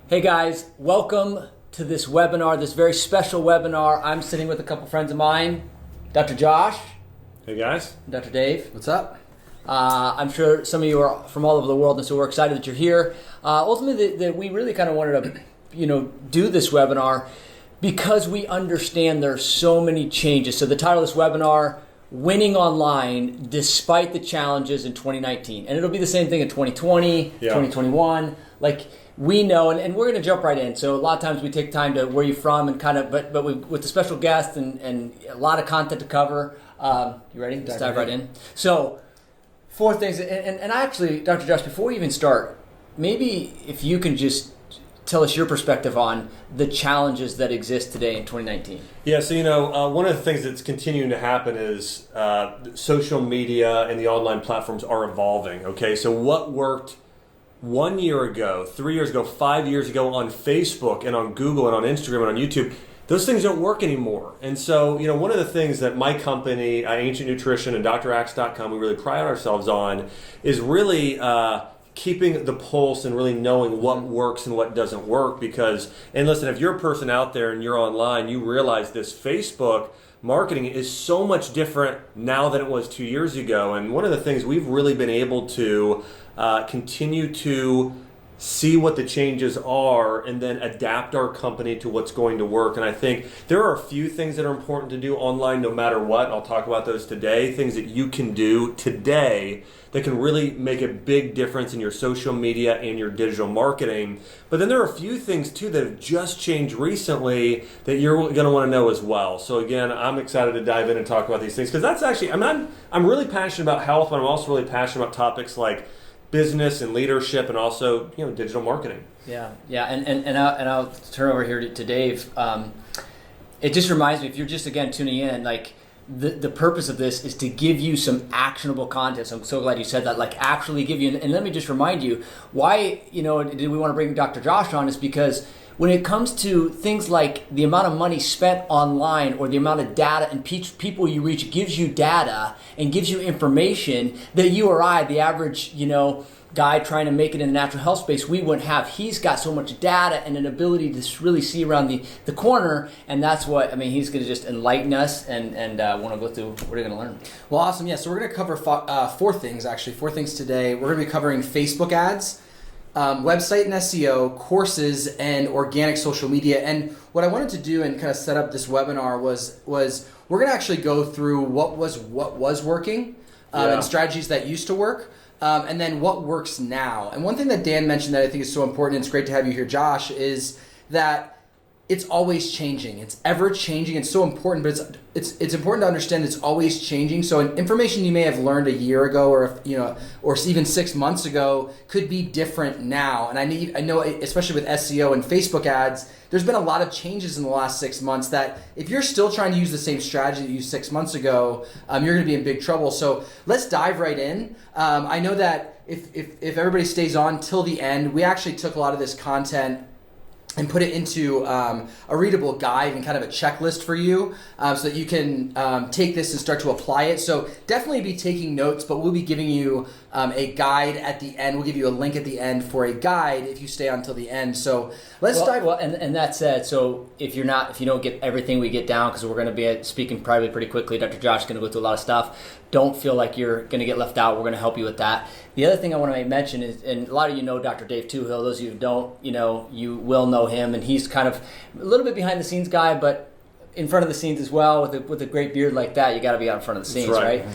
Hey guys, welcome to this webinar, this very special webinar. I'm sitting with a couple friends of mine, Dr. Josh. Hey guys. Dr. Dave. What's up? I'm sure some of you are from all over the world, and so we're excited that you're here. Ultimately, we really kind of wanted to, do this webinar because we understand there are so many changes. So the title of this webinar, Winning Online Despite the Challenges in 2019. And it'll be the same thing in 2020, 2021. We know, and we're going to jump right in. So a lot of times we take time to where you're from and kind of, but with the special guest and a lot of content to cover. You ready? Let's dive right in. So 4 things, and actually, Dr. Josh, before we even start, maybe if you can just tell us your perspective on the challenges that exist today in 2019. Yeah, so one of the things that's continuing to happen is social media and the online platforms are evolving. Okay, so what worked 1 year ago, 3 years ago, 5 years ago on Facebook and on Google and on Instagram and on YouTube, those things don't work anymore. And so, one of the things that my company, Ancient Nutrition and DrAxe.com, we really pride ourselves on is really keeping the pulse and really knowing what works and what doesn't work. Because, and listen, if you're a person out there and you're online, you realize this Facebook marketing is so much different now than it was 2 years ago. And one of the things we've really been able to continue to see what the changes are and then adapt our company to what's going to work. And I think there are a few things that are important to do online no matter what. I'll talk about those today, things that you can do today that can really make a big difference in your social media and your digital marketing. But then there are a few things too that have just changed recently that you're going to want to know as well. So again, I'm excited to dive in and talk about these things because that's actually, I'm really passionate about health, but I'm also really passionate about topics like business and leadership and also digital marketing. Yeah, and I'll turn over here to Dave. It just reminds me, if you're just again tuning in, the purpose of this is to give you some actionable content. So I'm so glad you said that. Actually give you, and let me just remind you why did we want to bring Dr. Josh on is because when it comes to things like the amount of money spent online or the amount of data and people you reach gives you data and gives you information that you or I, the average, guy trying to make it in the natural health space, we wouldn't have. He's got so much data and an ability to really see around the corner, and that's what, he's going to just enlighten us and want to go through what are you going to learn. Well, awesome. Yeah, so we're going to cover 4 things today. We're going to be covering Facebook ads, website and SEO, courses, and organic social media. And what I wanted to do and kind of set up this webinar was we're going to actually go through what was working and strategies that used to work, and then what works now. And one thing that Dan mentioned that I think is so important, and it's great to have you here, Josh, is that it's always changing. It's ever changing. It's so important, but it's important to understand it's always changing. So information you may have learned a year ago or even 6 months ago could be different now. And I know especially with SEO and Facebook ads, there's been a lot of changes in the last 6 months that if you're still trying to use the same strategy that you used 6 months ago, you're going to be in big trouble. So let's dive right in. I know that if everybody stays on till the end, we actually took a lot of this content and put it into a readable guide and kind of a checklist for you so that you can take this and start to apply it. So definitely be taking notes, but we'll be giving you a guide at the end. We'll give you a link at the end for a guide if you stay on till the end. So let's dive. Well, and that said, so if you don't get everything we get down, because we're going to be speaking probably pretty quickly, Dr. Josh is going to go through a lot of stuff. Don't feel like you're going to get left out. We're going to help you with that. The other thing I want to mention is, and a lot of you know Dr. Dave Toohill. Those of you who don't, you will know him, and he's kind of a little bit behind the scenes guy, but in front of the scenes as well. With a great beard like that, you got to be out in front of the scenes, right?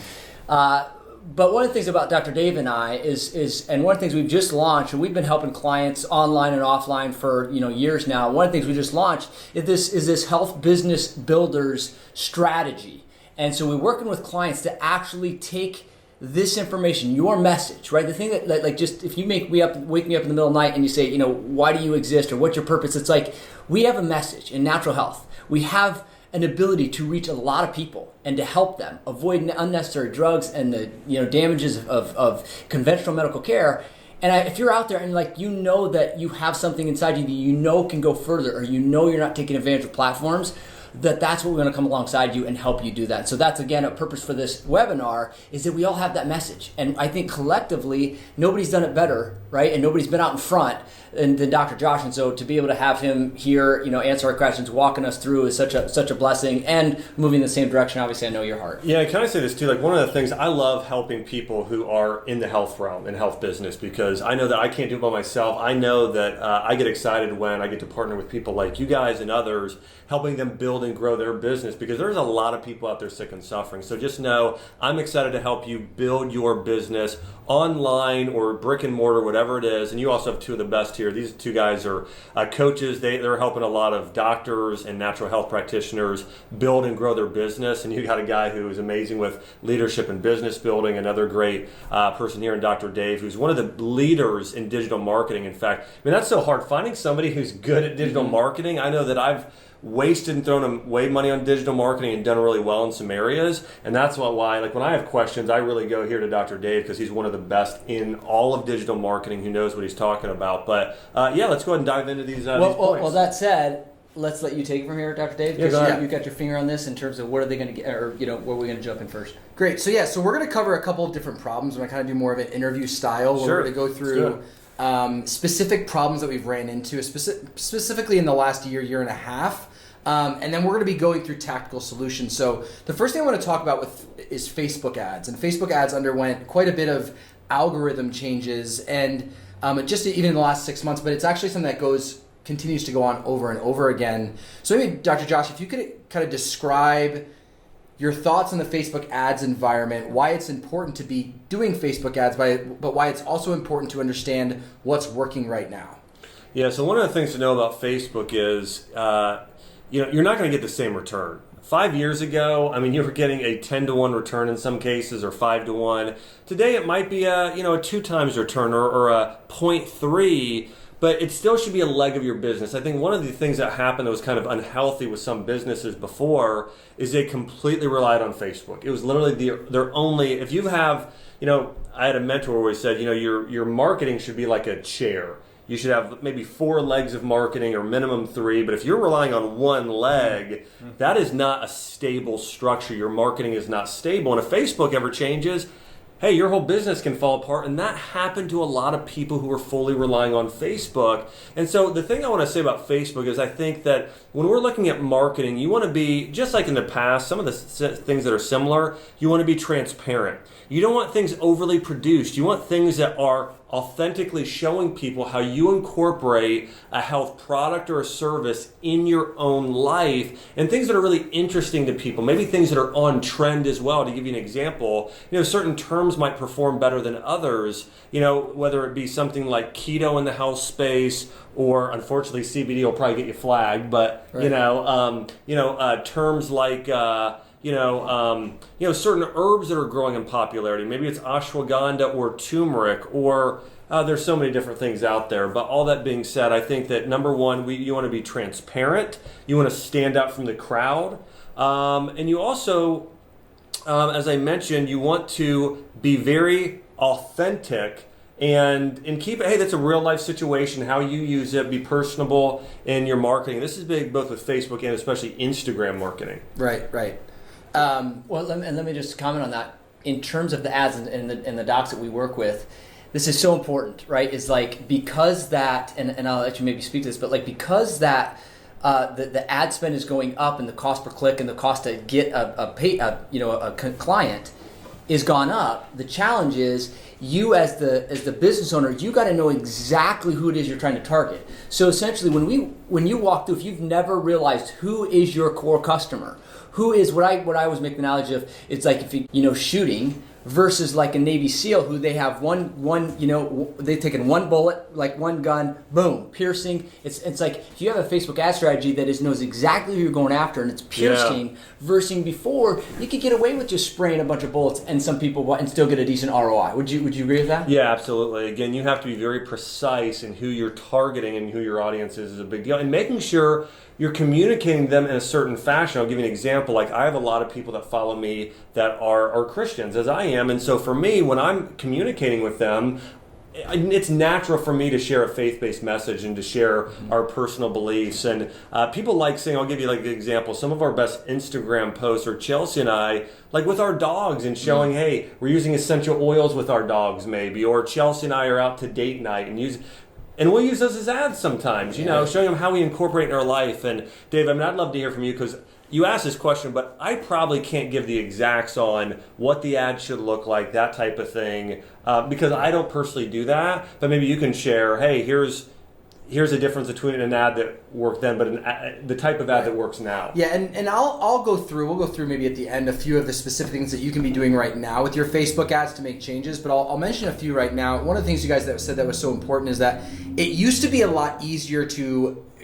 But one of the things about Dr. Dave and I is, and one of the things we've just launched, and we've been helping clients online and offline for years now. One of the things we just launched is this health business builders strategy. And so we're working with clients to actually take this information, your message, right? The thing that just if you wake me up in the middle of the night and you say, why do you exist or what's your purpose? It's like we have a message in natural health. We have an ability to reach a lot of people and to help them avoid unnecessary drugs and the damages of conventional medical care. And if you're out there and that you have something inside you that can go further, or you're not taking advantage of platforms, that's what we're going to come alongside you and help you do that. So that's, again, a purpose for this webinar, is that we all have that message. And I think collectively, nobody's done it better, right? And nobody's been out in front than Dr. Josh. And so to be able to have him here, answer our questions, walking us through is such a blessing, and moving in the same direction. Obviously, I know your heart. Yeah, can I say this too? Like, one of the things I love helping people who are in the health realm and health business, because I know that I can't do it by myself. I know that I get excited when I get to partner with people like you guys and others, helping them build and grow their business, because there's a lot of people out there sick and suffering. So just know I'm excited to help you build your business online or brick and mortar, whatever it is. And you also have two of the best here. These two guys are coaches. They're helping a lot of doctors and natural health practitioners build and grow their business. And you got a guy who is amazing with leadership and business building. Another great person here in Dr. Dave, who's one of the leaders in digital marketing. In fact, I mean, that's so hard. Finding somebody who's good at digital marketing. I know that I've wasted and thrown away money on digital marketing and done really well in some areas. And that's why, like, when I have questions, I really go here to Dr. Dave, because he's one of the best in all of digital marketing, who knows what he's talking about. But yeah, let's go ahead and dive into these points. Well, that said, let's let you take it from here, Dr. Dave, because you got your finger on this in terms of what are they going to get, or where are we going to jump in first? Great. So we're going to cover a couple of different problems. We're going to kind of do more of an interview style. Where we're going to go through specific problems that we've ran into, specifically in the last year and a half. And then we're going to be going through tactical solutions. So the first thing I want to talk about is Facebook ads. And Facebook ads underwent quite a bit of algorithm changes, and just even in the last 6 months, but it's actually something that continues to go on over and over again. So maybe, Dr. Josh, if you could kind of describe your thoughts on the Facebook ads environment, why it's important to be doing Facebook ads, but why it's also important to understand what's working right now. Yeah, so one of the things to know about Facebook is you're not going to get the same return. 5 years ago, I mean, you were getting a 10-to-1 return in some cases, or 5-to-1. Today, it might be a 2 times return or a 0.3, but it still should be a leg of your business. I think one of the things that happened that was kind of unhealthy with some businesses before is they completely relied on Facebook. It was literally their only. If you have, I had a mentor where he said, your marketing should be like a chair. You should have maybe 4 legs of marketing, or minimum 3. But if you're relying on one leg, that is not a stable structure. Your marketing is not stable. And if Facebook ever changes, hey, your whole business can fall apart. And that happened to a lot of people who were fully relying on Facebook. And so the thing I want to say about Facebook is I think that when we're looking at marketing, you want to be, just like in the past, some of the things that are similar, you want to be transparent. You don't want things overly produced. You want things that are authentically showing people how you incorporate a health product or a service in your own life, and things that are really interesting to people, maybe things that are on trend as well. To give you an example, certain terms might perform better than others, whether it be something like keto in the health space, or unfortunately CBD will probably get you flagged, but right. Terms like certain herbs that are growing in popularity. Maybe it's ashwagandha or turmeric, or there's so many different things out there. But all that being said, I think that number one, you want to be transparent. You want to stand out from the crowd. And you also, as I mentioned, you want to be very authentic and keep it, hey, that's a real life situation, how you use it, be personable in your marketing. This is big both with Facebook and especially Instagram marketing. Right. Let me just comment on that. In terms of the ads and the docs that we work with, this is so important, right? It's like, because that, and I'll let you maybe speak to this, but like, because that the ad spend is going up, and the cost per click and the cost to get a client is gone up. The challenge is, you as the business owner, you got to know exactly who it is you're trying to target. So essentially, when you walk through, if you've never realized who is your core customer, who is what I always make the analogy of, it's like if you shooting versus like a Navy SEAL, who they have they've taken one bullet, like one gun, boom, piercing. It's like, if you have a Facebook ad strategy that knows exactly who you're going after, and it's piercing, versus before, you could get away with just spraying a bunch of bullets and some people and still get a decent ROI. Would you agree with that? Yeah, absolutely. Again, you have to be very precise in who you're targeting and who your audience is a big deal, and making sure you're communicating them in a certain fashion. I'll give you an example. Like, I have a lot of people that follow me that are Christians, as I am. And so for me, when I'm communicating with them, it's natural for me to share a faith-based message and to share our personal beliefs. And people like saying, I'll give you like an example. Some of our best Instagram posts are Chelsea and I, like with our dogs, and showing, hey, we're using essential oils with our dogs maybe. Or Chelsea and I are out to date night and use. And we'll use those as ads sometimes, showing them how we incorporate in our life. And Dave, I'd love to hear from you because you asked this question, but I probably can't give the exacts on what the ad should look like, that type of thing, because I don't personally do that. But maybe you can share, hey, here's a difference between an ad that worked then, but the type of ad that works now. Yeah, and we'll go through maybe at the end a few of the specific things that you can be doing right now with your Facebook ads to make changes, but I'll mention a few right now. One of the things you guys that said that was so important is that it used to be a lot easier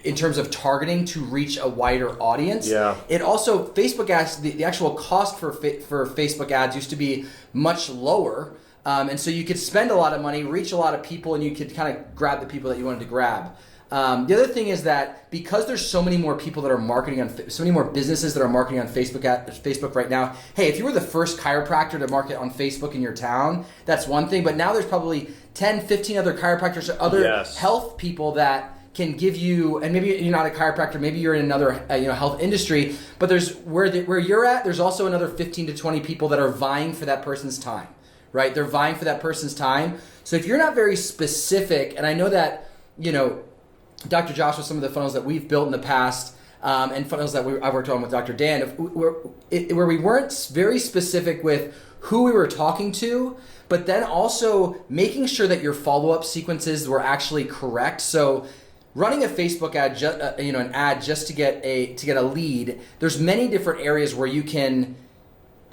in terms of targeting, to reach a wider audience. Yeah. It also, Facebook ads, the actual cost for Facebook ads used to be much lower. And so you could spend a lot of money, reach a lot of people, and you could kind of grab the people that you wanted to grab. The other thing is that because there's so many more people that are marketing on, so many more businesses that are marketing on Facebook right now. Hey, if you were the first chiropractor to market on Facebook in your town, that's one thing. But now there's probably 10, 15 other chiropractors or other health people that can give you, and maybe you're not a chiropractor, maybe you're in another health industry, but there's where you're at, there's also another 15 to 20 people that are vying for that person's time. Right? They're vying for that person's time. So if you're not very specific, and I know that, Dr. Josh, with some of the funnels that we've built in the past, and funnels that I've worked on with Dr. Dan, where we weren't very specific with who we were talking to, but then also making sure that your follow-up sequences were actually correct. So running a Facebook ad, an ad just to get a lead, there's many different areas where you can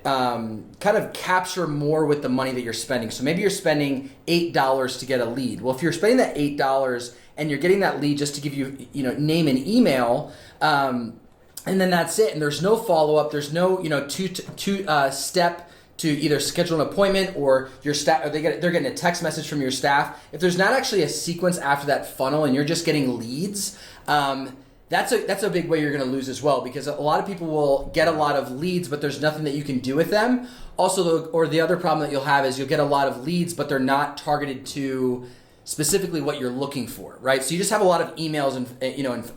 kind of capture more with the money that you're spending. So maybe you're spending $8 to get a lead. Well, if you're spending that $8 and you're getting that lead just to give you, name and email, and then that's it, and there's no follow-up, there's no, two step to either schedule an appointment or your staff, or they're getting a text message from your staff. If there's not actually a sequence after that funnel and you're just getting leads, that's a big way you're going to lose as well, because a lot of people will get a lot of leads, but there's nothing that you can do with them. Also, the other problem that you'll have is you'll get a lot of leads, but they're not targeted to specifically what you're looking for, right? So you just have a lot of emails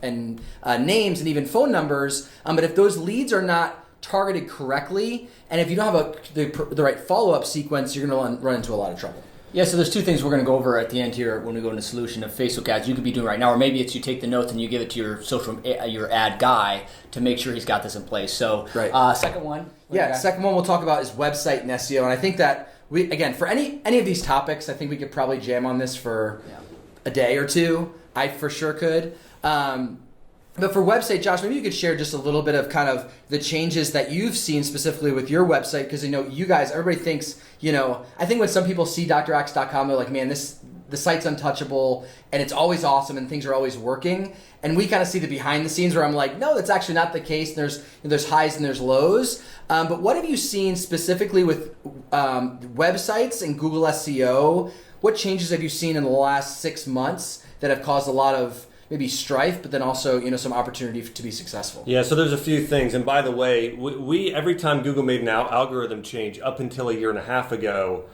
and names and even phone numbers, but if those leads are not targeted correctly, and if you don't have the right follow-up sequence, you're going to run into a lot of trouble. Yeah, so there's two things we're going to go over at the end here when we go into solution of Facebook ads you could be doing right now, or maybe it's you take the notes and you give it to your ad guy to make sure he's got this in place. So, second one. Second one we'll talk about is website and SEO, and I think that for any of these topics, I think we could probably jam on this for a day or two. I for sure could. But for website, Josh, maybe you could share just a little bit of kind of the changes that you've seen specifically with your website, because you guys, everybody thinks, I think when some people see drax.com, they're like, man, the site's untouchable and it's always awesome and things are always working. And we kind of see the behind the scenes where I'm like, no, that's actually not the case. There's highs and there's lows. But what have you seen specifically with websites and Google SEO? What changes have you seen in the last 6 months that have caused a lot of maybe strife, but then also some opportunity to be successful? Yeah, so there's a few things. And by the way, we every time Google made an algorithm change up until a year and a half ago,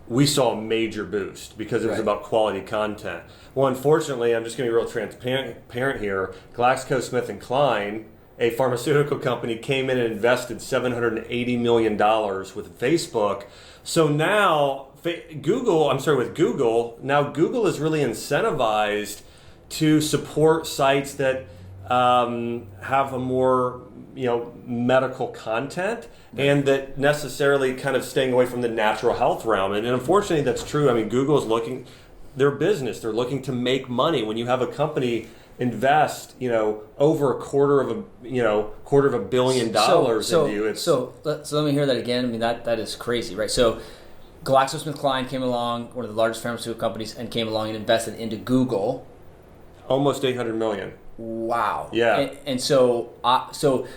we saw a major boost because it was about quality content. Well, unfortunately, I'm just going to be real transparent here. GlaxoSmithKline, a pharmaceutical company, came in and invested $780 million with Facebook. So now with Google, now Google is really incentivized to support sites that have a more medical content and that necessarily kind of staying away from the natural health realm. And unfortunately, that's true. I mean, Google is looking, their business, they're looking to make money. When you have a company invest, over $250 million in you. So let me hear that again. I mean, that is crazy, right? So GlaxoSmithKline came along, one of the largest pharmaceutical companies, and came along and invested into Google. Almost $800 million. Wow. Yeah. And so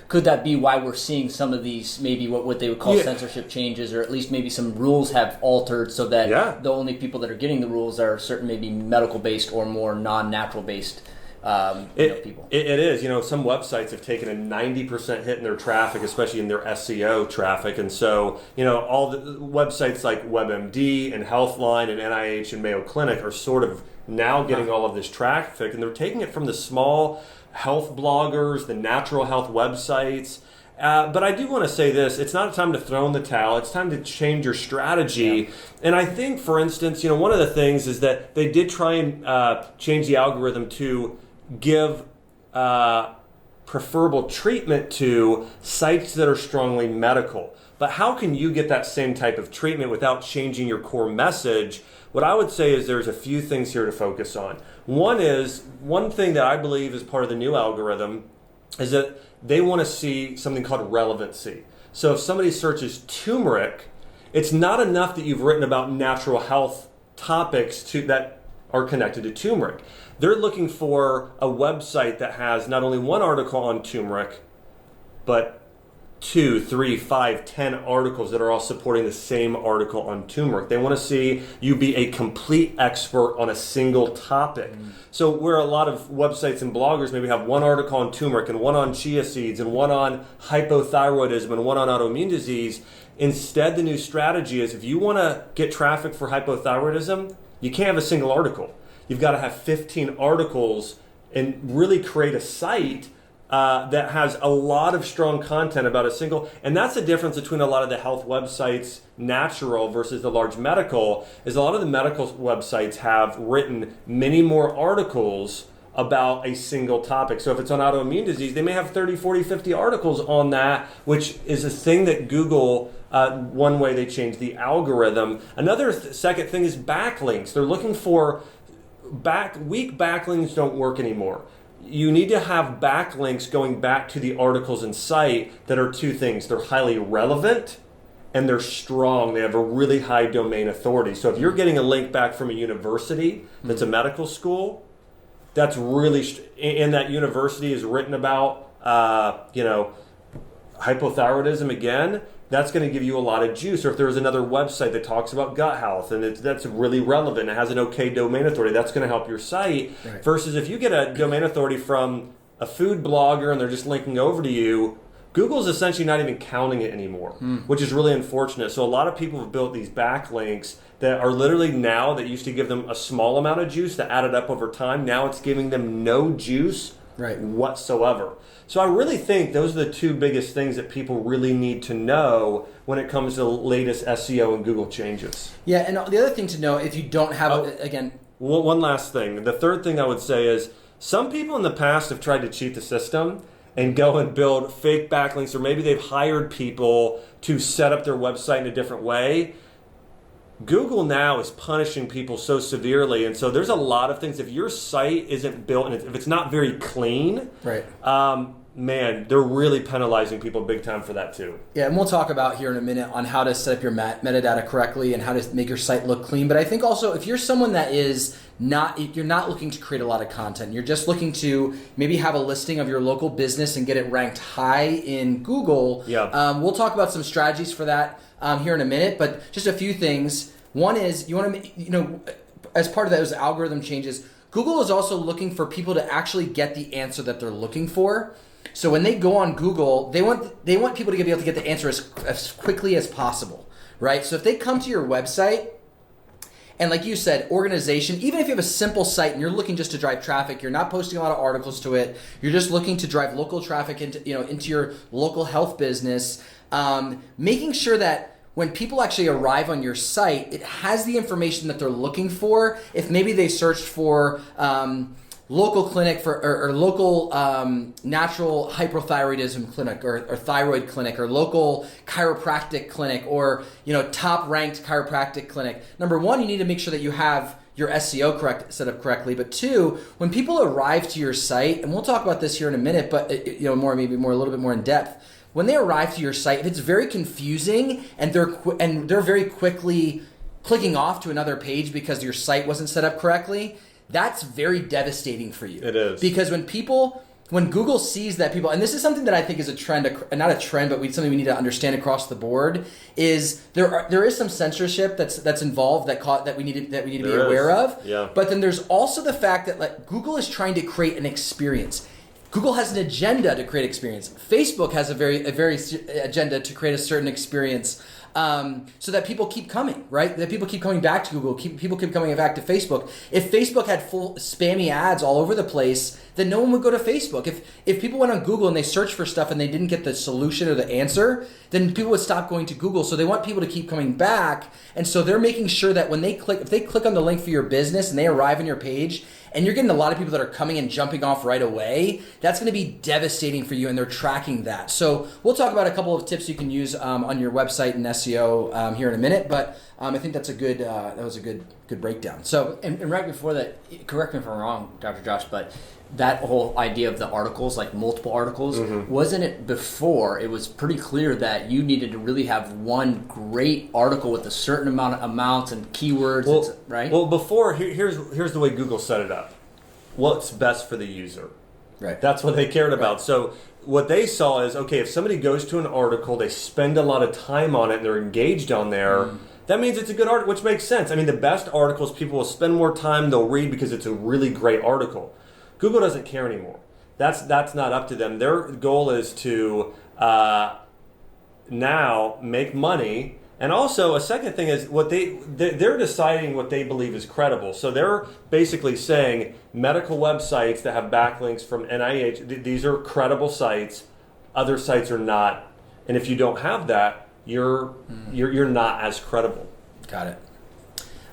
could that be why we're seeing some of these, maybe what they would call censorship changes, or at least maybe some rules have altered so that the only people that are getting the rules are certain maybe medical-based or more non-natural based people? It is. Some websites have taken a 90% hit in their traffic, especially in their SEO traffic. And so, all the websites like WebMD and Healthline and NIH and Mayo Clinic are sort of now getting all of this traffic, and they're taking it from the small health bloggers, the natural health websites, But I do want to say this. It's not time to throw in the towel. It's time to change your strategy. And I think, for instance, one of the things is that they did try and change the algorithm to give preferable treatment to sites that are strongly medical. But how can you get that same type of treatment without changing your core message? What I would say is there's a few things here to focus on. One thing that I believe is part of the new algorithm is that they want to see something called relevancy. So if somebody searches turmeric, it's not enough that you've written about natural health topics that are connected to turmeric. They're looking for a website that has not only one article on turmeric, but 2, 3, 5, 10 articles that are all supporting the same article on turmeric. They want to see you be a complete expert on a single topic. So where a lot of websites and bloggers maybe have one article on turmeric and one on chia seeds and one on hypothyroidism and one on autoimmune disease, instead the new strategy is if you want to get traffic for hypothyroidism, you can't have a single article. You've got to have 15 articles and really create a site that has a lot of strong content about a single, and that's the difference between a lot of the health websites, natural versus the large medical, is a lot of the medical websites have written many more articles about a single topic. So if it's on autoimmune disease, they may have 30, 40, 50 articles on that, which is a thing that Google, one way they changed the algorithm. Another second thing is backlinks. They're looking for weak backlinks don't work anymore. You need to have backlinks going back to the articles and site that are two things. They're highly relevant and they're strong. They have a really high domain authority. So if you're getting a link back from a university that's a medical school, that's really, and that university is written about, hypothyroidism again, that's going to give you a lot of juice. Or if there's another website that talks about gut health and that's really relevant, it has an okay domain authority, that's going to help your site. Right. Versus if you get a domain authority from a food blogger and they're just linking over to you, Google's essentially not even counting it anymore, which is really unfortunate. So a lot of people have built these backlinks that are literally now, that used to give them a small amount of juice that added up over time. Now it's giving them no juice whatsoever. So I really think those are the two biggest things that people really need to know when it comes to the latest SEO and Google changes. Yeah, and the other thing to know, if you don't have, One last thing. The third thing I would say is some people in the past have tried to cheat the system and go and build fake backlinks, or maybe they've hired people to set up their website in a different way. Google now is punishing people so severely, and so there's a lot of things. If your site isn't built and if it's not very clean, man, they're really penalizing people big time for that too. Yeah, and we'll talk about here in a minute on how to set up your metadata correctly and how to make your site look clean. But I think also if you're someone that is you're not looking to create a lot of content, you're just looking to maybe have a listing of your local business and get it ranked high in Google. Yeah. We'll talk about some strategies for that here in a minute, but just a few things. One is you want to, as part of those algorithm changes, Google is also looking for people to actually get the answer that they're looking for. So when they go on Google, they want people to be able to get the answer as quickly as possible, right? So if they come to your website, and like you said, organization, even if you have a simple site and you're looking just to drive traffic, you're not posting a lot of articles to it, you're just looking to drive local traffic into your local health business, making sure that when people actually arrive on your site, it has the information that they're looking for. If maybe they searched for local clinic or local natural hypothyroidism clinic or thyroid clinic or local chiropractic clinic or top ranked chiropractic clinic. Number one, you need to make sure that you have your SEO set up correctly. But two, when people arrive to your site, and we'll talk about this here in a minute, but a little bit more in depth. When they arrive to your site, if it's very confusing and they're very quickly clicking off to another page because your site wasn't set up correctly, that's very devastating for you. It is. Because when Google sees that people, and this is something that I think is a trend, not a trend, but something we need to understand across the board, is there is some censorship that's involved that we need to be aware of. Yeah. But then there's also the fact that Google is trying to create an experience. Google has an agenda to create experience. Facebook has a very agenda to create a certain experience. so that people keep coming, right? That people keep coming back to Google, people keep coming back to Facebook. If Facebook had full spammy ads all over the place, then no one would go to Facebook. If people went on Google and they searched for stuff and they didn't get the solution or the answer, then people would stop going to Google. So they want people to keep coming back. And so they're making sure that when if they click on the link for your business and they arrive on your page, and you're getting a lot of people that are coming and jumping off right away, that's going to be devastating for you, and they're tracking that. So we'll talk about a couple of tips you can use on your website and SEO here in a minute, but I think that was a good breakdown. So and right before that, correct me if I'm wrong, Dr. Josh, but that whole idea of the articles, like multiple articles, wasn't it before it was pretty clear that you needed to really have one great article with a certain amount of amounts and keywords, right? Well, before, here's the way Google set it up. What's best for the user. Right. That's what they cared about. So what they saw is, okay, if somebody goes to an article, they spend a lot of time on it, and they're engaged on there, that means it's a good article, which makes sense. I mean, the best articles, people will spend more time, they'll read because it's a really great article. Google doesn't care anymore. That's not up to them. Their goal is to now make money. And also, a second thing is they're deciding what they believe is credible. So they're basically saying medical websites that have backlinks from NIH, these are credible sites. Other sites are not. And if you don't have that, you're not as credible. Got it.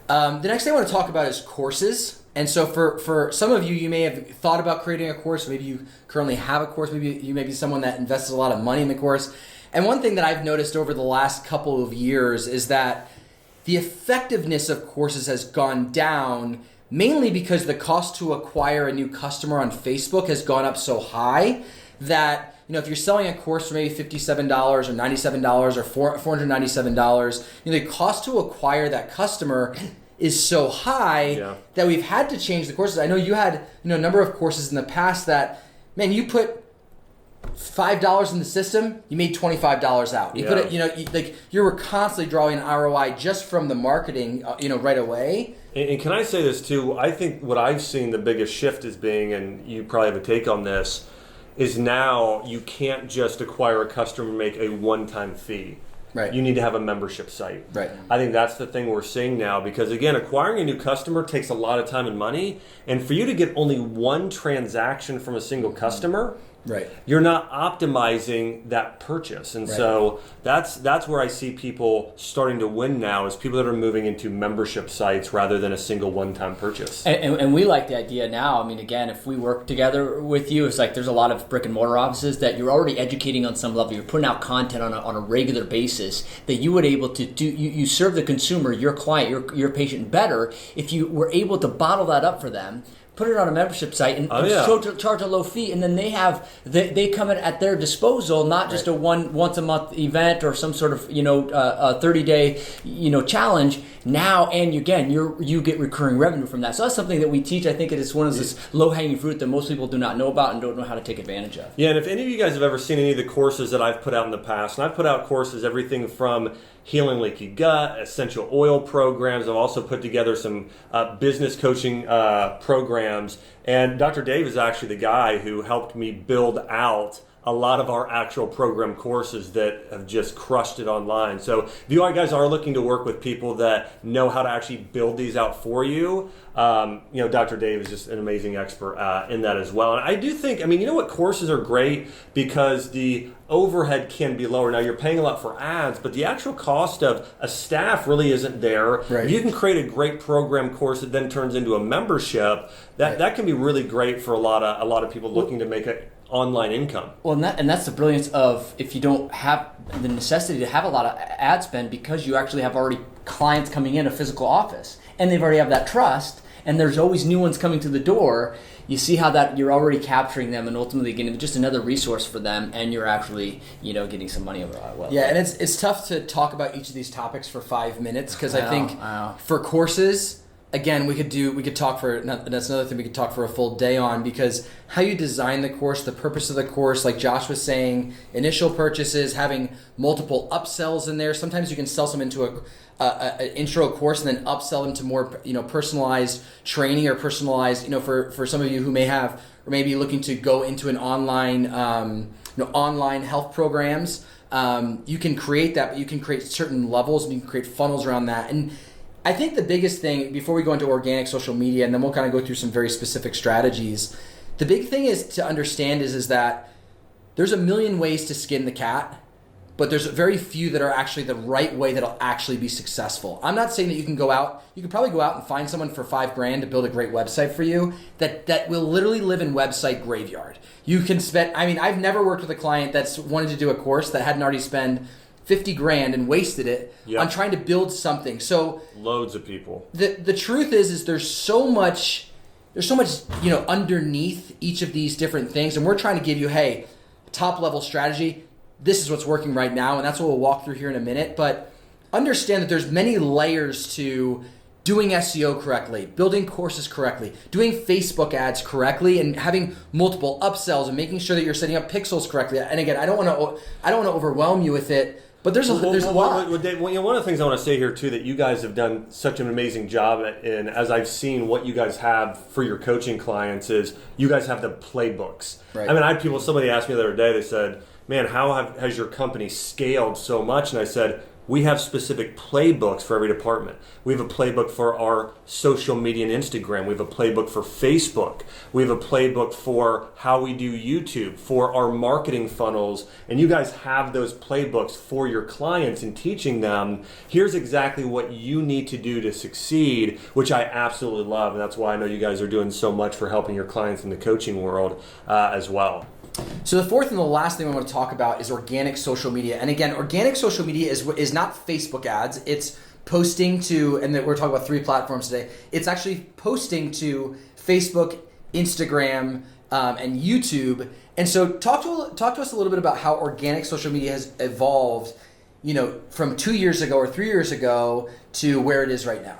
The next thing I want to talk about is courses. And so for some of you, you may have thought about creating a course. Maybe you currently have a course. Maybe you may be someone that invests a lot of money in the course. And one thing that I've noticed over the last couple of years is that the effectiveness of courses has gone down, mainly because the cost to acquire a new customer on Facebook has gone up so high that, if you're selling a course for maybe $57 or $97 or $497, the cost to acquire that customer is so high that we've had to change the courses. I know you had a number of courses in the past that, man, you put $5 in the system, you made $25 out. You put it, you were constantly drawing ROI just from the marketing, right away. And can I say this too? I think what I've seen the biggest shift is being, and you probably have a take on this, is now you can't just acquire a customer and make a one-time fee. Right. You need to have a membership site. Right. I think that's the thing we're seeing now, because again, acquiring a new customer takes a lot of time and money, and for you to get only one transaction from a single customer, right, you're not optimizing that purchase. And so that's where I see people starting to win now, is people that are moving into membership sites rather than a single one-time purchase. And we like the idea now. I mean, again, if we work together with you, it's like there's a lot of brick and mortar offices that you're already educating on some level. You're putting out content on a regular basis that you would able to do. You serve the consumer, your client, your patient better if you were able to bottle that up for them, put it on a membership site, and charge a low fee, and then they come in at their disposal, not just a once a month event or some sort of a 30-day challenge. Now, and again, you get recurring revenue from that. So that's something that we teach. I think it is one of this low hanging fruit that most people do not know about and don't know how to take advantage of. Yeah, and if any of you guys have ever seen any of the courses that I've put out in the past, and I've put out courses everything from healing leaky gut, essential oil programs. I've also put together some business coaching programs. And Dr. Dave is actually the guy who helped me build out a lot of our actual program courses that have just crushed it online. So if you guys are looking to work with people that know how to actually build these out for you, Dr. Dave is just an amazing expert in that as well. And I do think, courses are great because the overhead can be lower. Now you're paying a lot for ads, but the actual cost of a staff really isn't there. Right. You can create a great program course that then turns into a membership. That can be really great for a lot of people looking to make it online income. Well, and that's the brilliance of, if you don't have the necessity to have a lot of ad spend, because you actually have already clients coming in a physical office and they've already have that trust, and there's always new ones coming to the door. You see how that you're already capturing them and ultimately getting just another resource for them, and you're actually getting some money well. Yeah, and it's tough to talk about each of these topics for 5 minutes, because I think for courses, again, we could talk for, that's another thing we could talk for a full day on, because how you design the course, the purpose of the course, like Josh was saying, initial purchases, having multiple upsells in there. Sometimes you can sell some into an intro course and then upsell them to more personalized training, or personalized, for some of you who may be looking to go into an online online health programs. You can create that, but you can create certain levels and you can create funnels around that. And I think the biggest thing, before we go into organic social media, and then we'll kind of go through some very specific strategies, the big thing is to understand is that there's a million ways to skin the cat, but there's very few that are actually the right way that'll actually be successful. I'm not saying that you can probably go out and find someone for $5,000 to build a great website for you that will literally live in website graveyard. You can spend, I've never worked with a client that's wanted to do a course that hadn't already spent $50,000 and wasted it on trying to build something. So loads of people. The truth is there's so much, underneath each of these different things, and we're trying to give you, hey, top level strategy. This is what's working right now, and that's what we'll walk through here in a minute. But understand that there's many layers to doing SEO correctly, building courses correctly, doing Facebook ads correctly, and having multiple upsells and making sure that you're setting up pixels correctly. And again, I don't want to overwhelm you with it, but there's a lot. Dave, one of the things I want to say here too that you guys have done such an amazing job in, as I've seen what you guys have for your coaching clients, is you guys have the playbooks. Right. I had somebody asked me the other day, they said, man, how has your company scaled so much? And I said, we have specific playbooks for every department. We have a playbook for our social media and Instagram. We have a playbook for Facebook. We have a playbook for how we do YouTube, for our marketing funnels. And you guys have those playbooks for your clients and teaching them, here's exactly what you need to do to succeed, which I absolutely love. And that's why I know you guys are doing so much for helping your clients in the coaching world as well. So the fourth and the last thing I want to talk about is organic social media. And again, organic social media is not Facebook ads. It's posting to, and we're talking about 3 platforms today. It's actually posting to Facebook, Instagram, and YouTube. And so talk to us a little bit about how organic social media has evolved, from 2 years ago or 3 years ago to where it is right now.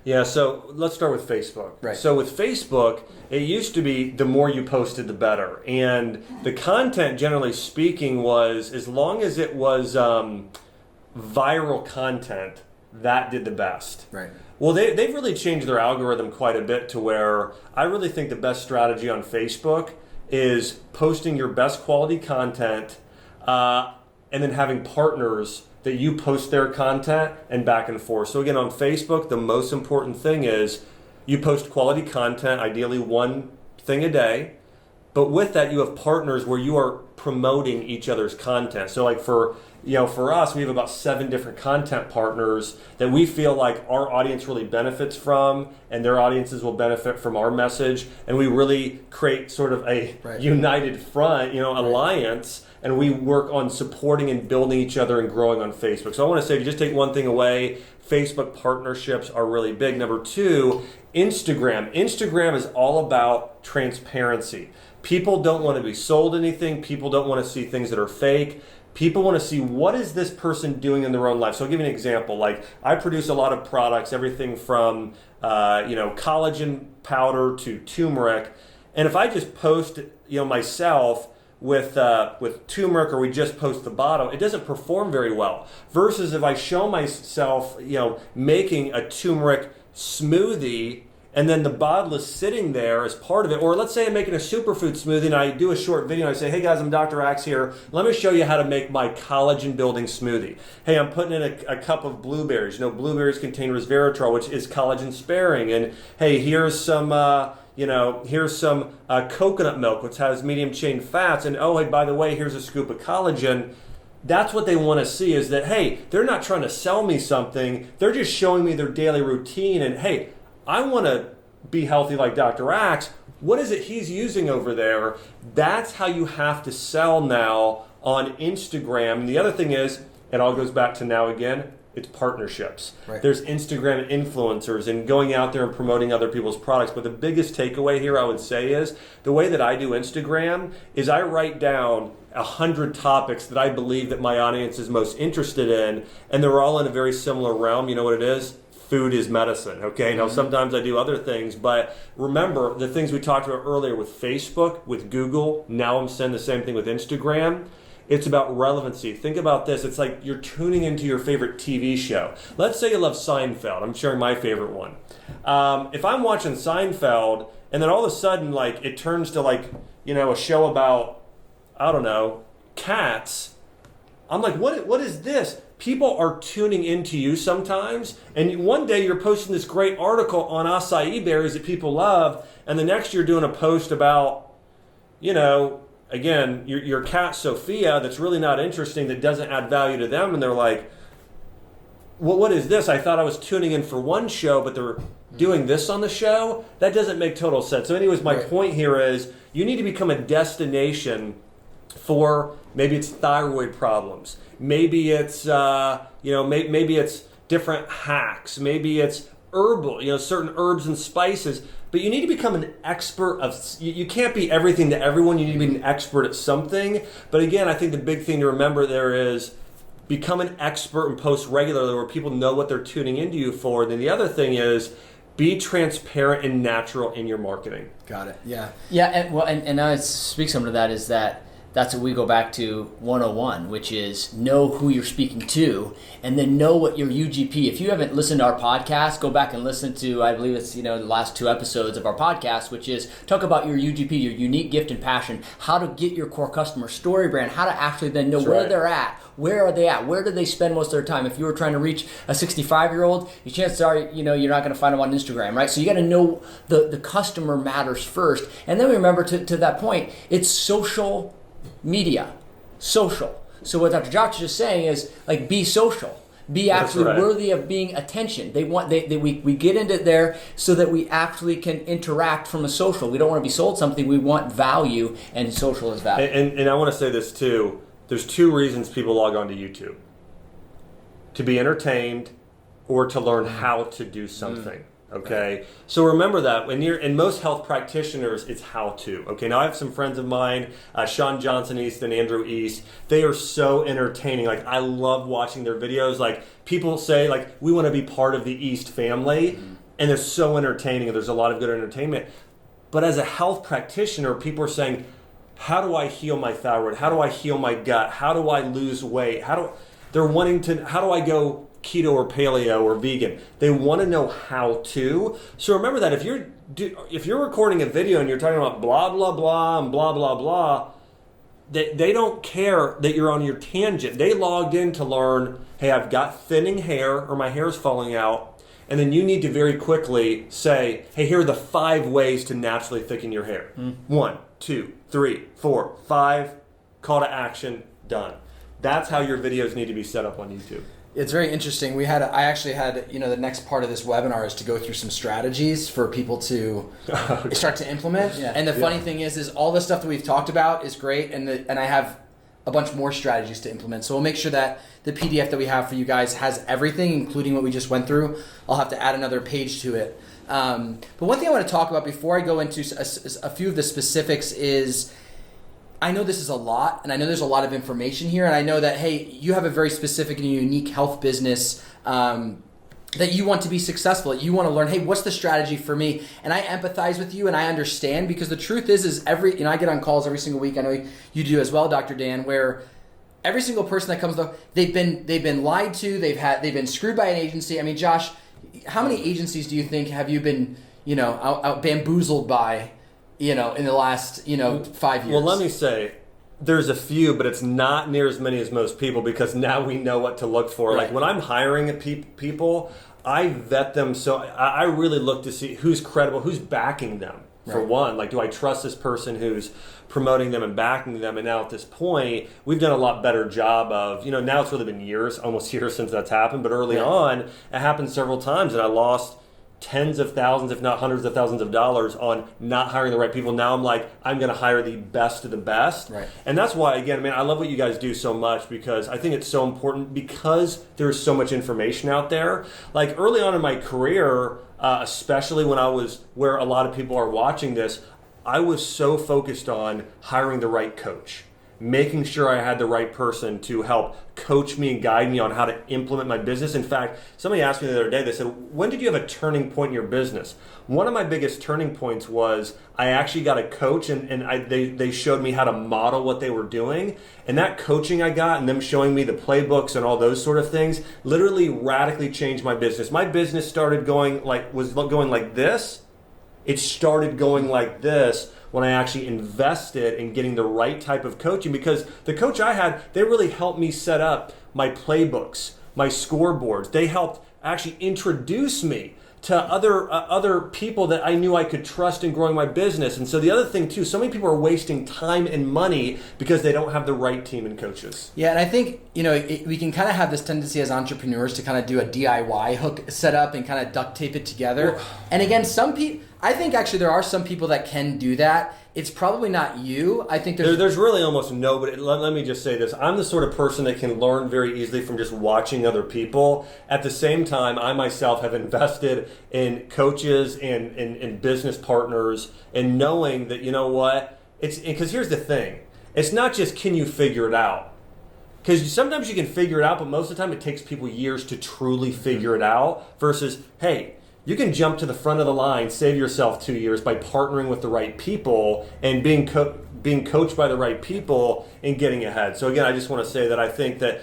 Yeah, so let's start with Facebook. Right. So with Facebook, it used to be the more you posted, the better. And the content, generally speaking, was, as long as it was viral content, that did the best. Right. Well, they've really changed their algorithm quite a bit to where I really think the best strategy on Facebook is posting your best quality content and then having partners that you post their content and back and forth. So again, on Facebook, the most important thing is you post quality content, ideally 1 thing a day. But with that, you have partners where you are promoting each other's content. So like for us, we have about 7 different content partners that we feel like our audience really benefits from, and their audiences will benefit from our message. And we really create sort of a united front, alliance. And we work on supporting and building each other and growing on Facebook. So I want to say, if you just take one thing away, Facebook partnerships are really big. Number 2, Instagram. Instagram is all about transparency. People don't want to be sold anything. People don't want to see things that are fake. People want to see, what is this person doing in their own life? So I'll give you an example. Like, I produce a lot of products, everything from collagen powder to turmeric. And if I just post myself with turmeric, or we just post the bottle, it doesn't perform very well. Versus if I show myself, making a turmeric smoothie, and then the bottle is sitting there as part of it. Or let's say I'm making a superfood smoothie and I do a short video and I say, hey guys, I'm Dr. Axe here. Let me show you how to make my collagen building smoothie. Hey, I'm putting in a cup of blueberries. Blueberries contain resveratrol, which is collagen sparing. And hey, here's some coconut milk, which has medium chain fats. And oh, hey, by the way, here's a scoop of collagen. That's what they want to see, is that, hey, they're not trying to sell me something. They're just showing me their daily routine. And hey, I want to be healthy like Dr. Axe. What is it he's using over there? That's how you have to sell now on Instagram. And the other thing is, it all goes back to now again, it's partnerships. Right. There's Instagram influencers and going out there and promoting other people's products. But the biggest takeaway here, I would say, is the way that I do Instagram is I write down 100 topics that I believe that my audience is most interested in, and they're all in a very similar realm. You know what it is? Food is medicine, okay? Now, sometimes I do other things, but remember the things we talked about earlier with Facebook, with Google. Now I'm saying the same thing with Instagram. It's about relevancy. Think about this. It's like you're tuning into your favorite TV show. Let's say you love Seinfeld. I'm sharing my favorite one. If I'm watching Seinfeld and then all of a sudden it turns to a show about, I don't know, cats, I'm like, what is this? People are tuning into you sometimes, and one day you're posting this great article on acai berries that people love, and the next you're doing a post about, again, your cat Sophia that's really not interesting, that doesn't add value to them, and they're like, what is this? I thought I was tuning in for one show, but they're doing this on the show? That doesn't make total sense. So anyways, my point here is you need to become a destination for, maybe it's thyroid problems. Maybe it's, maybe it's different hacks. Maybe it's herbal, certain herbs and spices. But you need to become an expert of, you can't be everything to everyone. You need to be an expert at something. But again, I think the big thing to remember there is become an expert and post regularly where people know what they're tuning into you for. Then the other thing is be transparent and natural in your marketing. Got it. Yeah. Yeah. And I speak some to that is that's what we go back to 101, which is know who you're speaking to, and then know what your UGP. If you haven't listened to our podcast, go back and listen to, I believe it's the last 2 episodes of our podcast, which is talk about your UGP, your unique gift and passion, how to get your core customer story brand, how to actually then know where they're at. Where are they at? Where do they spend most of their time? If you were trying to reach a 65-year-old, your chances are, you're not going to find them on Instagram, right? So you got to know the customer matters first. And then remember to that point, it's social media, social. So what Dr. Josh is just saying is like be social, be actually worthy of being attention. We get into there so that we actually can interact from a social. We don't want to be sold something. We want value, and social is value. And I want to say this too. There's 2 reasons people log on to YouTube: to be entertained or to learn how to do something. Okay, so remember that when you're in most health practitioners, it's how to. Okay, now I have some friends of mine, Sean Johnson East and Andrew East. They are so entertaining. Like, I love watching their videos. Like, people say, like, we want to be part of the East family, and they're so entertaining. And there's a lot of good entertainment. But as a health practitioner, people are saying, how do I heal my thyroid? How do I heal my gut? How do I lose weight? How do I go keto or paleo or vegan? They want to know how to. So remember that if you're recording a video and you're talking about blah blah blah and blah blah blah, they don't care that you're on your tangent. They logged in to learn, hey, I've got thinning hair or my hair is falling out, and then you need to very quickly say, hey, here are the 5 ways to naturally thicken your hair. 1, 2, 3, 4, 5, call to action, done. That's how your videos need to be set up on YouTube. It's very interesting. I actually had, the next part of this webinar is to go through some strategies for people to start to implement. Yeah. And the funny thing is all the stuff that we've talked about is great, and I have a bunch more strategies to implement. So we'll make sure that the PDF that we have for you guys has everything, including what we just went through. I'll have to add another page to it. But one thing I want to talk about before I go into a few of the specifics is, I know this is a lot, and I know there's a lot of information here, and I know that, hey, you have a very specific and unique health business that you want to be successful at. You want to learn, hey, what's the strategy for me? And I empathize with you, and I understand, because the truth is I get on calls every single week. I know you do as well, Dr. Dan, where every single person that comes up, they've been lied to, they've been screwed by an agency. I mean, Josh, how many agencies do you think have you been, out bamboozled by? In the last, 5 years. Well, let me say, there's a few, but it's not near as many as most people, because now we know what to look for. Right. Like, when I'm hiring people, I vet them. So I really look to see who's credible, who's backing them. For one, like, do I trust this person who's promoting them and backing them? And now at this point, we've done a lot better job of, now it's really been almost years since that's happened. But early on, it happened several times, and I lost tens of thousands, if not hundreds of thousands of dollars on not hiring the right people. Now I'm like, I'm going to hire the best of the best. Right. And that's why, again, man, I love what you guys do so much, because I think it's so important, because there's so much information out there. Like, early on in my career, especially when I was where a lot of people are watching this, I was so focused on hiring the right coach, making sure I had the right person to help coach me and guide me on how to implement my business. In fact, somebody asked me the other day, they said, when did you have a turning point in your business? One of my biggest turning points was I actually got a coach, and they showed me how to model what they were doing. And that coaching I got, and them showing me the playbooks and all those sort of things, literally radically changed my business. My business started going like this. It started going like this when I actually invested in getting the right type of coaching, because the coach I had, they really helped me set up my playbooks, my scoreboards. They helped actually introduce me to other people that I knew I could trust in growing my business. And so the other thing too, so many people are wasting time and money because they don't have the right team and coaches. Yeah, and I think, we can kind of have this tendency as entrepreneurs to kind of do a DIY hook setup and kind of duct tape it together. And again, I think actually there are some people that can do that. It's probably not you. I think there's really almost nobody. Let me just say this. I'm the sort of person that can learn very easily from just watching other people. At the same time, I myself have invested in coaches and business partners, and knowing that, you know what, because here's the thing. It's not just can you figure it out. Because sometimes you can figure it out, but most of the time it takes people years to truly figure it out, versus, hey, you can jump to the front of the line, save yourself 2 years by partnering with the right people and being coached by the right people and getting ahead. So again, I just want to say that I think that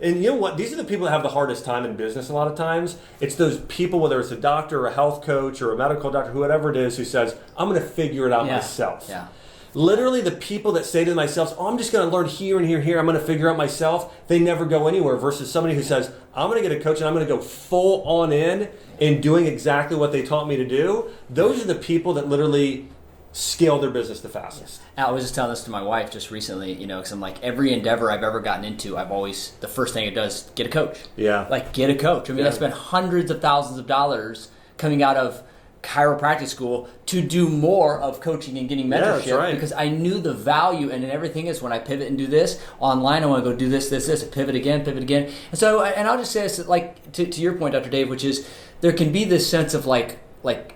and you know what, these are the people that have the hardest time in business a lot of times. It's those people, whether it's a doctor or a health coach or a medical doctor, whoever it is, who says, I'm going to figure it out myself. Yeah. Literally, the people that say to themselves, I'm just going to learn here and here, I'm going to figure out myself, they never go anywhere, versus somebody who says, I'm going to get a coach and I'm going to go full on in doing exactly what they taught me to do. Those are the people that literally scale their business the fastest. I was just telling this to my wife just recently, because I'm like, every endeavor I've ever gotten into, the first thing it does, get a coach. Yeah. Like, get a coach. I mean, I spent hundreds of thousands of dollars coming out of chiropractic school to do more of coaching and getting mentorship, because I knew the value, and everything is when I pivot and do this online, I want to go do this, pivot again. And so, and I'll just say this, like, to your point, Dr. Dave, which is there can be this sense of like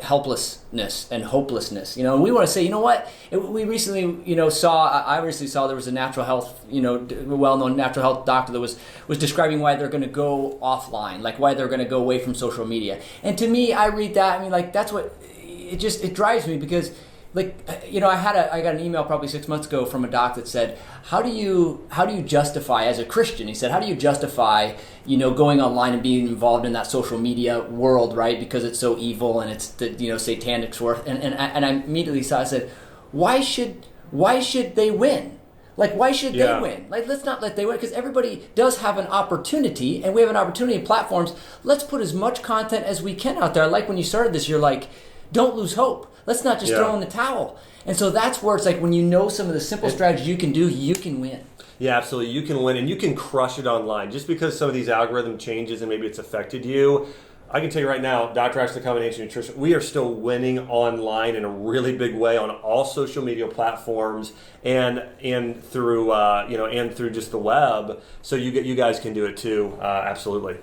helplessness and hopelessness, and we want to say, you know what, we recently, I recently saw there was a natural health, well-known natural health doctor that was describing why they're going to go offline, like why they're going to go away from social media. And to me, I read that, I mean, like, that's what, it drives me, because like, I got an email probably 6 months ago from a doc that said, how do you justify, as a Christian, he said, how do you justify, going online and being involved in that social media world, right? Because it's so evil and it's the, satanic sort. And I immediately saw, I said, why should they win? Like, why should they win? Like, let's not let they win, because everybody does have an opportunity, and we have an opportunity in platforms. Let's put as much content as we can out there. Like when you started this, you're like, don't lose hope. Let's not just throw in the towel. And so that's where it's like, when some of the simple strategies you can do, you can win. Yeah, absolutely. You can win, and you can crush it online. Just because some of these algorithm changes and maybe it's affected you, I can tell you right now, Dr. Ash, the Combination Nutrition, we are still winning online in a really big way on all social media platforms and through and through just the web. So you guys can do it too. Absolutely.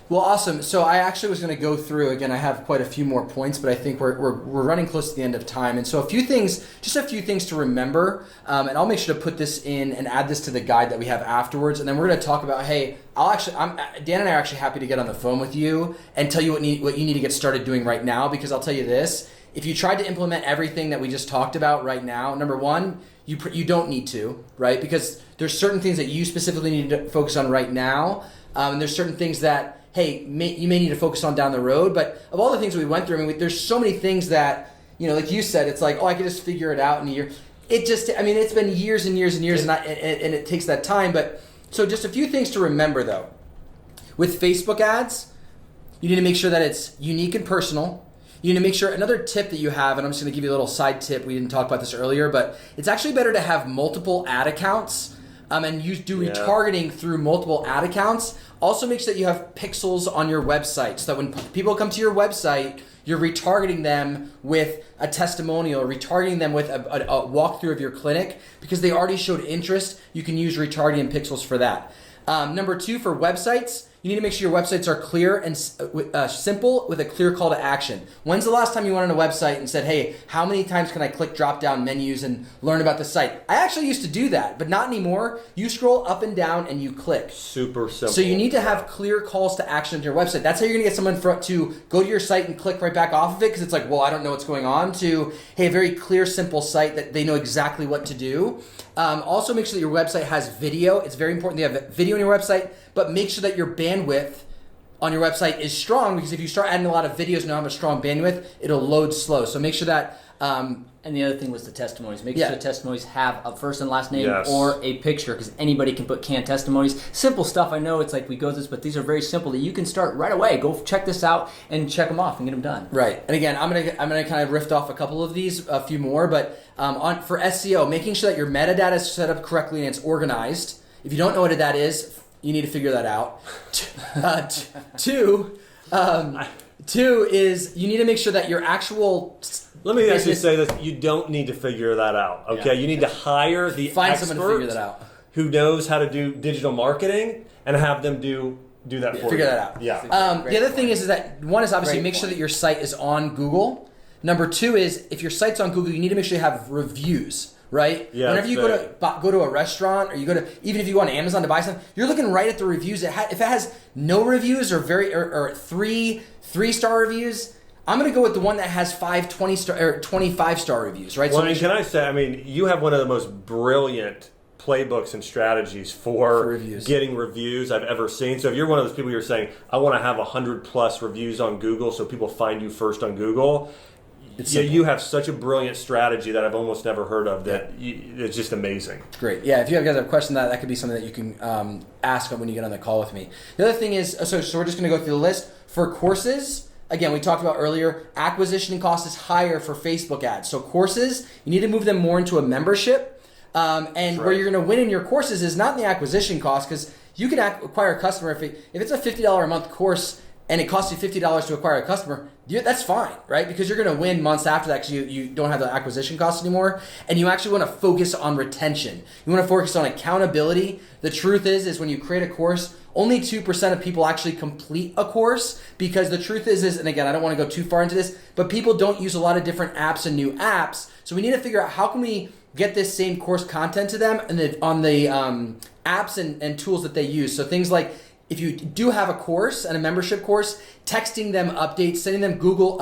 Well, awesome. So I actually was going to go through, again, I have quite a few more points, but I think we're running close to the end of time. And so a few things to remember, and I'll make sure to put this in and add this to the guide that we have afterwards. And then we're going to talk about, hey, Dan and I are actually happy to get on the phone with you and tell you what you need to get started doing right now, because I'll tell you this, if you tried to implement everything that we just talked about right now, number one, you don't need to, right? Because there's certain things that you specifically need to focus on right now, and there's certain things that, hey, you may need to focus on down the road. But of all the things we went through, I mean, there's so many things that, like you said, it's like, I could just figure it out in a year. It's been years and years and years, and it takes that time. But so just a few things to remember, though. With Facebook ads, you need to make sure that it's unique and personal. You need to make sure, another tip that you have, and I'm just going to give you a little side tip. We didn't talk about this earlier, but it's actually better to have multiple ad accounts. And you do retargeting through multiple ad accounts. Also make sure that you have pixels on your website, so that when people come to your website, you're retargeting them with a testimonial, or retargeting them with a walkthrough of your clinic, because they already showed interest. You can use retargeting pixels for that. Number two, for websites, you need to make sure your websites are clear and simple with a clear call to action. When's the last time you went on a website and said, hey, how many times can I click drop-down menus and learn about the site? I actually used to do that, but not anymore. You scroll up and down and you click. Super simple. So you need to have clear calls to action on your website. That's how you're going to get someone to go to your site and click right back off of it, because it's like, well, I don't know what's going on, to, hey, a very clear, simple site that they know exactly what to do. Also, make sure that your website has video. It's very important to have video on your website, but make sure that your bandwidth on your website is strong, because if you start adding a lot of videos and don't have a strong bandwidth, it'll load slow. So make sure that And the other thing was the testimonies. Make sure the testimonies have a first and last name Yes. or a picture, because anybody can put canned testimonies. Simple stuff. I know it's like we go through this, but these are very simple that you can start right away. Go check this out and check them off and get them done. Right. And again, I'm gonna kind of riff off a couple of these, a few more, but for SEO, making sure that your metadata is set up correctly and it's organized. If you don't know what that is, you need to figure that out. Two is you need to make sure that your actual Let me actually say this: you don't need to figure that out. Okay, you need to hire the find expert someone to figure that out who knows how to do digital marketing and have them do that for you. Figure that out. Yeah. The other thing is that one is obviously make sure that your site is on Google. Number two is if your site's on Google, you need to make sure you have reviews. Right? Yeah, whenever you go to a restaurant, or you go to, even if you go on Amazon to buy something, you're looking right at the reviews. If it has no reviews or three-star reviews, I'm going to go with the one that has 25-star reviews, right? Well, can I say, you have one of the most brilliant playbooks and strategies for reviews. Getting reviews I've ever seen. So if you're one of those people who're saying, I want to have 100+ reviews on Google so people find you first on Google, you have such a brilliant strategy that I've almost never heard of. It's just amazing. Great. Yeah, if you guys have a question, that could be something that you can ask when you get on the call with me. The other thing is, so we're just going to go through the list. For courses, again, we talked about earlier, acquisition cost is higher for Facebook ads. So courses, you need to move them more into a membership. Where you're going to win in your courses is not in the acquisition cost, because you can acquire a customer. If it's a $50 a month course and it costs you $50 to acquire a customer, that's fine, right? Because you're going to win months after that because you don't have the acquisition costs anymore. And you actually want to focus on retention. You want to focus on accountability. The truth is when you create a course, only 2% of people actually complete a course, because the truth is, and again, I don't want to go too far into this, but people don't use a lot of different apps and new apps. So we need to figure out how can we get this same course content to them on the apps and tools that they use. So things like, if you do have a course and a membership course, texting them updates, sending them Google,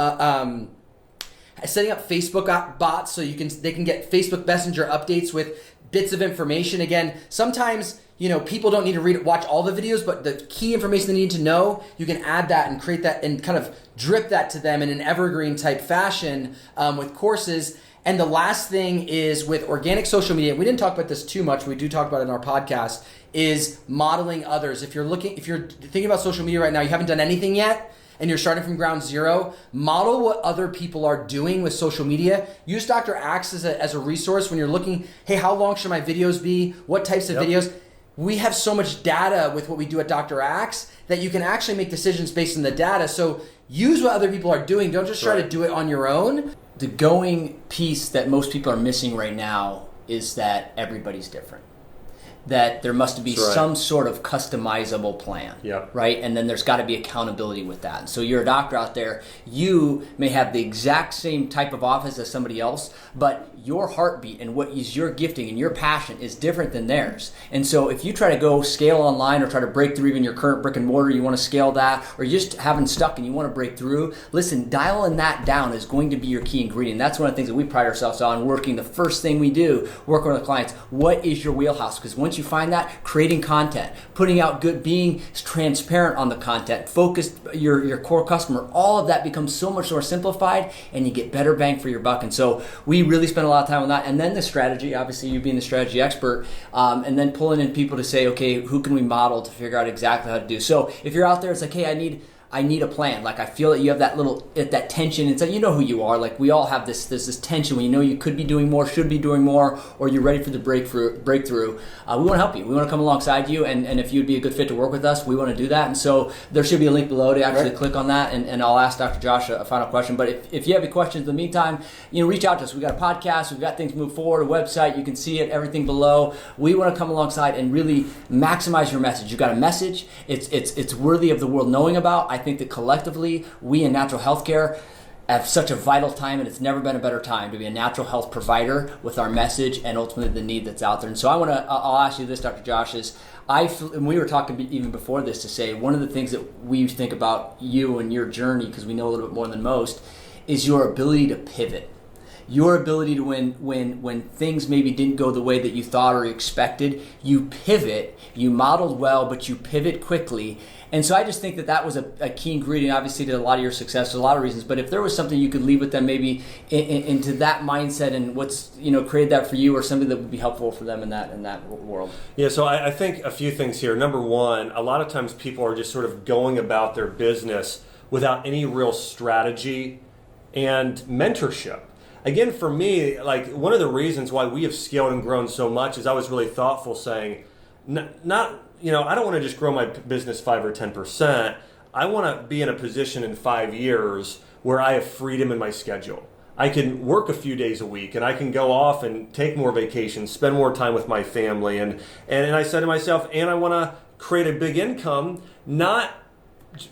setting up Facebook bots so they can get Facebook Messenger updates with bits of information. Again, sometimes people don't need to watch all the videos, but the key information they need to know, you can add that and create that and kind of drip that to them in an evergreen type fashion with courses. And the last thing is with organic social media. We didn't talk about this too much. We do talk about it in our podcast. Is modeling others. If you're thinking about social media right now, you haven't done anything yet, and you're starting from ground zero, model what other people are doing with social media. Use Dr. Axe as a resource when you're looking, hey, how long should my videos be? What types of videos? We have so much data with what we do at Dr. Axe that you can actually make decisions based on the data. So use what other people are doing. Don't just try to do it on your own. The going piece that most people are missing right now is that everybody's different. That there must be some sort of customizable plan, right? And then there's got to be accountability with that. And so you're a doctor out there, you may have the exact same type of office as somebody else, but your heartbeat and what is your gifting and your passion is different than theirs. And so if you try to go scale online or try to break through even your current brick and mortar, you want to scale that, or you just haven't stuck and you want to break through, listen, dialing that down is going to be your key ingredient. That's one of the things that we pride ourselves on working. The first thing we do, working with the clients, what is your wheelhouse? Because once you find that, creating content, putting out good, being transparent on the content, focused your core customer, all of that becomes so much more simplified and you get better bang for your buck. And so we really spend a lot of time on that. And then the strategy, obviously you being the strategy expert, and then pulling in people to say, okay, who can we model to figure out exactly how to do. So if you're out there, it's like, hey, I need a plan. Like I feel that you have that tension. It's like, you know who you are. Like we all have this tension when you know you could be doing more, should be doing more, or you're ready for the breakthrough. We want to help you. We want to come alongside you, and if you'd be a good fit to work with us, we want to do that. And so there should be a link below to actually click on that, and I'll ask Dr. Josh a final question. But if you have any questions in the meantime, reach out to us. We've got a podcast, we've got things move forward, a website, you can see it, everything below. We want to come alongside and really maximize your message. You've got a message, it's worthy of the world knowing about. I think that collectively, we in natural healthcare have such a vital time, and it's never been a better time to be a natural health provider with our message and ultimately the need that's out there. And so I'll ask you this, Dr. Josh, and we were talking even before this to say, one of the things that we think about you and your journey, because we know a little bit more than most, is your ability to pivot. your ability to when things maybe didn't go the way that you thought or expected, you pivot, you modeled well, but you pivot quickly. And so I just think that was a key ingredient, obviously, to a lot of your success, for a lot of reasons. But if there was something you could leave with them maybe into that mindset and what's created that for you, or something that would be helpful for them in that world. Yeah, so I think a few things here. Number one, a lot of times people are just sort of going about their business without any real strategy and mentorship. Again, for me, like one of the reasons why we have scaled and grown so much is I was really thoughtful, saying, not I don't want to just grow my business 5 or 10%. I want to be in a position in 5 years where I have freedom in my schedule. I can work a few days a week, and I can go off and take more vacations, spend more time with my family. And I said to myself, and I want to create a big income, not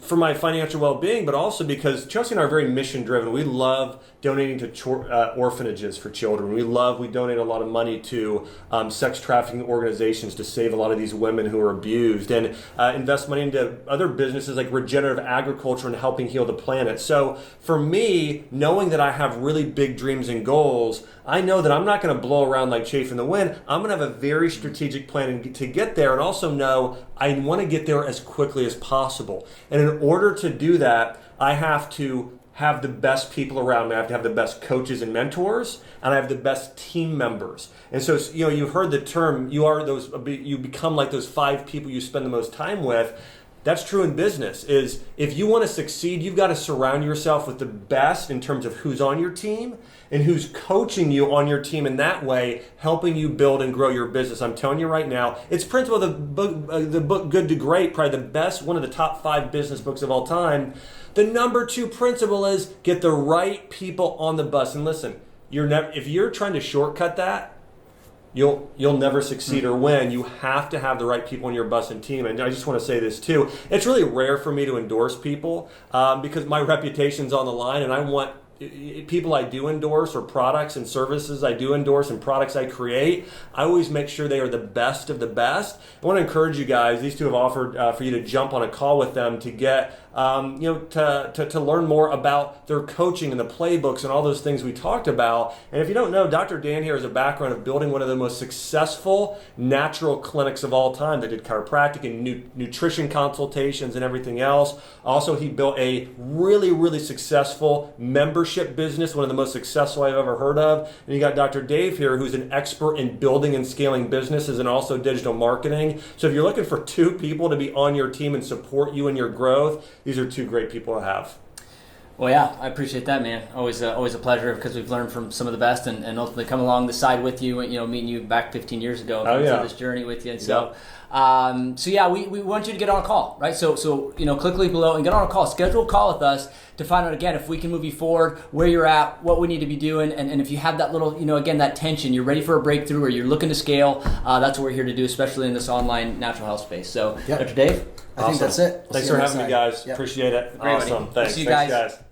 for my financial well-being, but also because Chelsea and I are very mission-driven. We love donating to orphanages for children. We donate a lot of money to sex trafficking organizations to save a lot of these women who are abused, and invest money into other businesses like regenerative agriculture and helping heal the planet. So for me, knowing that I have really big dreams and goals, I know that I'm not going to blow around like chaff in the wind. I'm going to have a very strategic plan to get there, and also know I want to get there as quickly as possible. And in order to do that, I have to have the best people around me. I have to have the best coaches and mentors, and I have the best team members. And so, you've heard the term, you become like those 5 people you spend the most time with. That's true in business, is if you want to succeed, you've got to surround yourself with the best in terms of who's on your team and who's coaching you on your team, in that way, helping you build and grow your business. I'm telling you right now, it's principle of the book Good to Great, probably the best, one of the top 5 business books of all time. The number 2 principle is get the right people on the bus. And listen, if you're trying to shortcut that, you'll never succeed or win. You have to have the right people on your bus and team. And I just want to say this too. It's really rare for me to endorse people because my reputation's on the line, and I want people I do endorse, or products and services I do endorse, and products I create, I always make sure they are the best of the best. I want to encourage you guys. These two have offered for you to jump on a call with them to get to learn more about their coaching and the playbooks and all those things we talked about. And if you don't know, Dr. Dan here has a background of building one of the most successful natural clinics of all time that did chiropractic and nutrition consultations and everything else. Also, he built a really, really successful membership business, one of the most successful I've ever heard of. And you got Dr. Dave here, who's an expert in building and scaling businesses and also digital marketing. So if you're looking for 2 people to be on your team and support you in your growth, these are 2 great people to have. Well, yeah, I appreciate that, man. Always a pleasure, because we've learned from some of the best, and ultimately come along the side with you. Meeting you back 15 years ago, this journey with you. And so we want you to get on a call, right? So click link below and get on a call. Schedule a call with us to find out, again, if we can move you forward, where you're at, what we need to be doing, and if you have that little, again, that tension, you're ready for a breakthrough, or you're looking to scale. That's what we're here to do, especially in this online natural health space. So, Dr. Dave. I think that's it. Thanks for having me, guys. Yep. Appreciate it. Great, awesome. buddy. Thanks. See you Thanks, guys. guys.